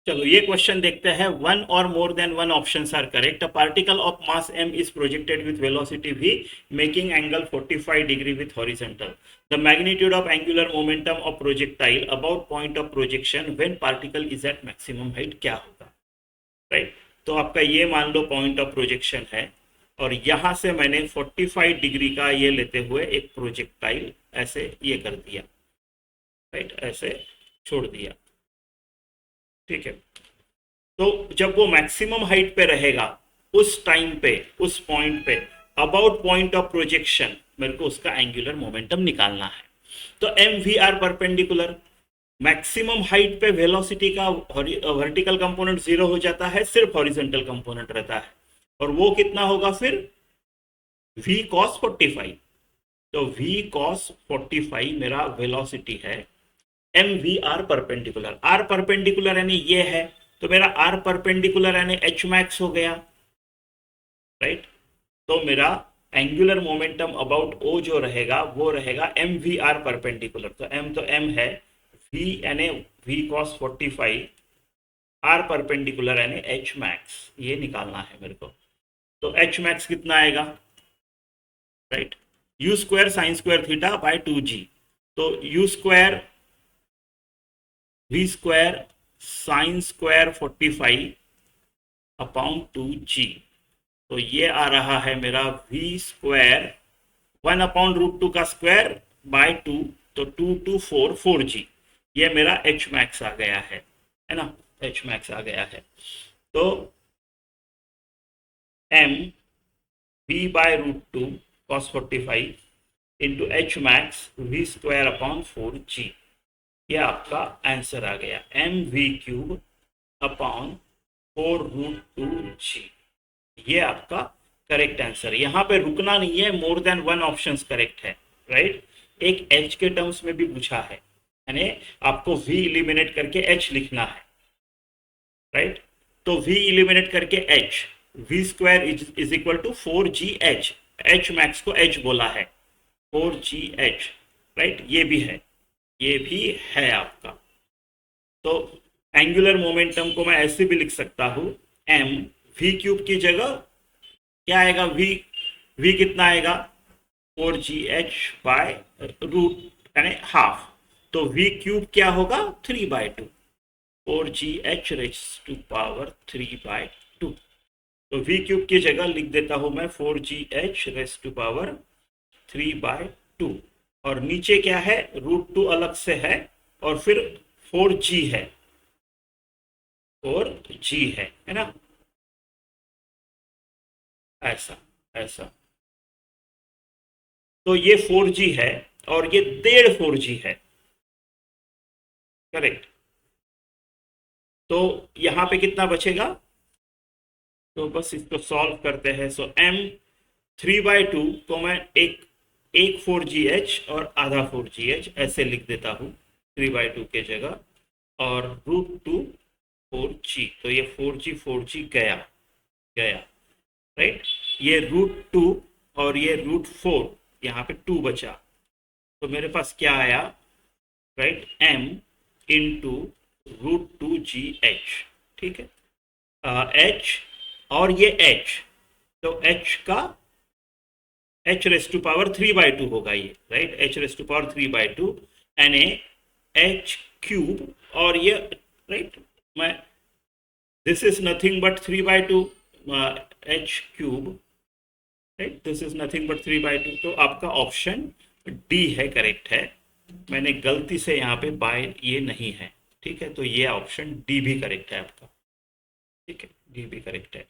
चलो ये क्वेश्चन देखते हैं। वन और more than one options are correct. A particle of mass m is projected with velocity v making angle 45 degree with horizontal. The magnitude of angular momentum of projectile about point of projection when particle is at maximum height क्या होगा। Right, तो आपका ये मान लो point of projection है और यहाँ से मैंने 45 डिग्री का ये लेते हुए एक प्रोजेक्टाइल ऐसे ये कर दिया। राइट, ऐसे छोड़ दिया। ठीक है, तो जब वो मैक्सिमम हाइट पे रहेगा उस टाइम पे, उस पॉइंट पे, अबाउट पॉइंट ऑफ प्रोजेक्शन मेरे को उसका एंगुलर मोमेंटम निकालना है। तो M V R perpendicular, maximum height पे वेलोसिटी का वर्टिकल कंपोनेंट जीरो हो जाता है, सिर्फ हॉरिजॉन्टल कंपोनेंट रहता है। और वो कितना होगा फिर, v cos 45। तो v cos 45 मेरा वेलोसिटी है। M V R perpendicular, R perpendicular यानी ये है, तो मेरा आर परपेंडिकुलर यानी एच मैक्स हो गया। राइट, तो मेरा एंगुलर मोमेंटम अबाउट ओ जो रहेगा वो रहेगा एम वी आर परपेंडिकुलर। तो एम है, वी यानी वी कॉस 45, आर परपेंडिकुलर यानी एच मैक्स, ये निकालना है मेरे को। तो एच मैक्स कितना आएगा, right, U square sine square theta by 2g। तो U square V square sine square 45 upon 2g। तो ये आ रहा है मेरा वी स्क्वायर 1/√2 का स्क्वायर बाय 2, तो 2 2 4 4g। ये मेरा एच मैक्स आ गया है ना, एच मैक्स आ गया है। तो M V by √2 cos 45 into H max V square upon 4g। ये आपका आंसर आ गया, M we cube upon 4√2g। ये आपका करेक्ट आंसर। यहाँ पे रुकना नहीं है, मोर देन वन ऑप्शंस करेक्ट है। राइट, एक एच के टर्म्स में भी पूछा है, यानी आपको v इलिमिनेट करके h लिखना है। राइट, तो v इलिमिनेट करके h, v square is equal to 4gh, h max को h बोला है, 4gh। राइट, ये भी है, ये भी है आपका। तो एंगुलर मोमेंटम को मैं ऐसे भी लिख सकता हूं, m v क्यूब की जगह क्या आएगा, v कितना आएगा 4gh बाय रूट यानी हाफ। तो v क्यूब क्या होगा 3/2, 4gh रेज टू पावर 3/2। तो v क्यूब की जगह लिख देता हूं मैं 4gh रेज टू पावर 3/2। और नीचे क्या है, √2 अलग से है और फिर 4g है, 4g है ना, ऐसा ऐसा। तो ये 4g है और ये 1.5 4g है, करेक्ट। तो यहां पे कितना बचेगा, तो बस इसको सॉल्व करते हैं। सो m 3/2 को मैं एक 4gh और आधा 4gh ऐसे लिख देता हूँ 3/2 के जगह, और √2 4g। तो ये 4g गया गया। राइट, ये √2 और ये √4, यहाँ पे 2 बचा। तो मेरे पास क्या आया, राइट, m इंटू √2gh। ठीक है, h और ये h, तो h का h रेस टू पावर 3/2 होगा ये। Right, h raise to power 3/2 यानी h क्यूब, और ये राइट, मैं this is nothing but 3/2 h cube. Right, this is nothing but 3/2। तो आपका ऑप्शन डी है, करेक्ट है। मैंने गलती से यहाँ पे बाय ये नहीं है। ठीक है, तो ये ऑप्शन डी भी करेक्ट है आपका। ठीक है, डी भी करेक्ट है।